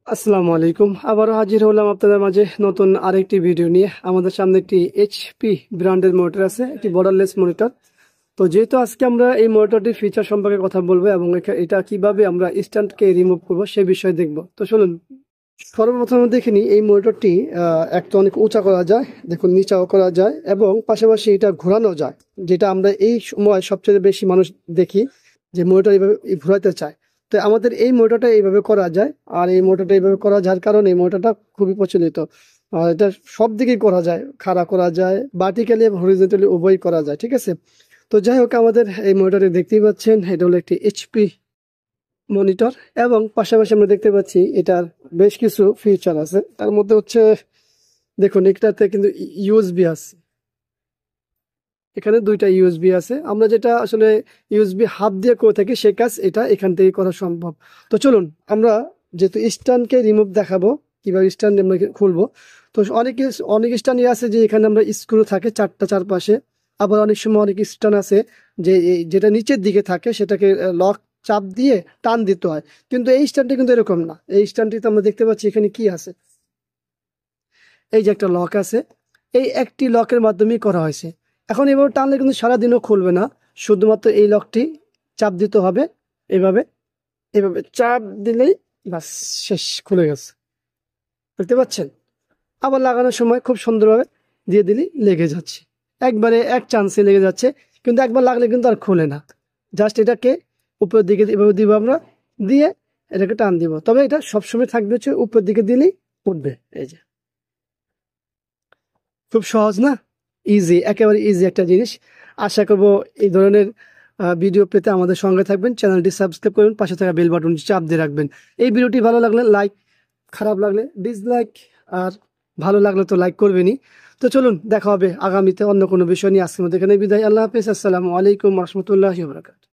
আসসালামু আলাইকুম। আবারও হাজির হলাম আপনাদের মাঝে নতুন আরেকটি ভিডিও নিয়ে। আমাদের সামনে একটি এইচপি ব্র্যান্ডের মনিটর আছে, একটি বর্ডারলেস মনিটর। তো যেহেতু আজকে আমরা এই মনিটরটির ফিচার সম্পর্কে কথা বলবো এবং এটা কিভাবে আমরা স্ট্যান্ডকে রিমুভ করবো সে বিষয়ে দেখব। তো চলুন সর্বপ্রথম দেখে নিই এই মনিটরটি একটা অনেক উঁচা করা যায়, দেখুন নিচাও করা যায় এবং পাশাপাশি এটা ঘোরানো যায়, যেটা আমরা এই সময় সবচেয়ে বেশি মানুষ দেখি যে মনিটর এইভাবে ঘোরাতে চায়। তো আমাদের এই মোটরটা এইভাবে করা যায়, আর এই মোটরটা এইভাবে করা যার কারণে এই মোটরটা খুবই প্রচলিত। আর এটা সব দিকেই করা যায়, খাড়া করা যায়, ভার্টিক্যালি এবং হরিজন্টালি উভয়ই করা যায়, ঠিক আছে। তো যাই হোক, আমাদের এই মনিটরে দেখতেই পাচ্ছেন এটা হলো একটি এইচপি মনিটর এবং পাশাপাশি আমরা দেখতে পাচ্ছি এটার বেশ কিছু ফিচার আছে। তার মধ্যে হচ্ছে দেখুন এটাতে কিন্তু ইউএসবি আছে, এখানে দুইটা ইউএসবি আছে। আমরা যেটা আসলে ইউএসবি হাব দিয়ে করে থাকি সে কাজ এটা এখান থেকে করা সম্ভব। তো চলুন আমরা যেহেতু স্ট্যান্ডকে রিমুভ দেখাবো কিভাবে স্ট্যান্ড আমরা খুলবো। তো অনেক স্ট্যান্ড আছে যে এখানে আমরা স্ক্রু থাকে চারটা চারপাশে, আবার অনেক সময় অনেক স্ট্যান্ড আছে যে যেটা নিচের দিকে থাকে সেটাকে লক চাপ দিয়ে টান দিতে হয়, কিন্তু এই স্ট্যান্ডটি কিন্তু এরকম না। এই স্ট্যান্ডটিতে আমরা দেখতে পাচ্ছি এখানে কি আছে, এই যে একটা লক আছে, এই একটি লকের মাধ্যমেই করা হয়েছে। এখন এভাবে টানলে কিন্তু সারাদিনও খুলবে না, শুধুমাত্র এই লকটি চাপ দিতে হবে। এভাবে এভাবে চাপ দিলেই বাস, শেষ, খুলে গেছে, দেখতে পাচ্ছেন। আবার লাগানোর সময় খুব সুন্দরভাবে দিয়ে দিলেই লেগে যাচ্ছে, একবারে এক চান্সে লেগে যাচ্ছে, কিন্তু একবার লাগলে কিন্তু আর খুলে না। জাস্ট এটাকে উপরের দিকে এভাবে দিব আমরা, দিয়ে এটাকে টান দিব, তবে এটা সবসময় থাকবে হচ্ছে উপরের দিকে দিলেই উঠবে। এই যে খুব সহজ না, ইজি, একেবারে ইজি একটা জিনিস। আশা করব এই ধরনের ভিডিও পেতে আমাদের সঙ্গে থাকবেন, চ্যানেলটি সাবস্ক্রাইব করবেন, পাশে থাকা বেল বাটনটি চাপ দিয়ে রাখবেন। এই ভিডিওটি ভালো লাগলে লাইক, খারাপ লাগলে ডিসলাইক, আর ভালো লাগলে তো লাইক করবেনই। তো চলুন দেখা হবে আগামীতে অন্য কোনো বিষয় নিয়ে। আজকের মধ্যে এখানে বিদায়। আল্লাহ হাফেজ, আসসালামু আলাইকুম রহমতুল্লাহি ওয়া বারাকাতুহু।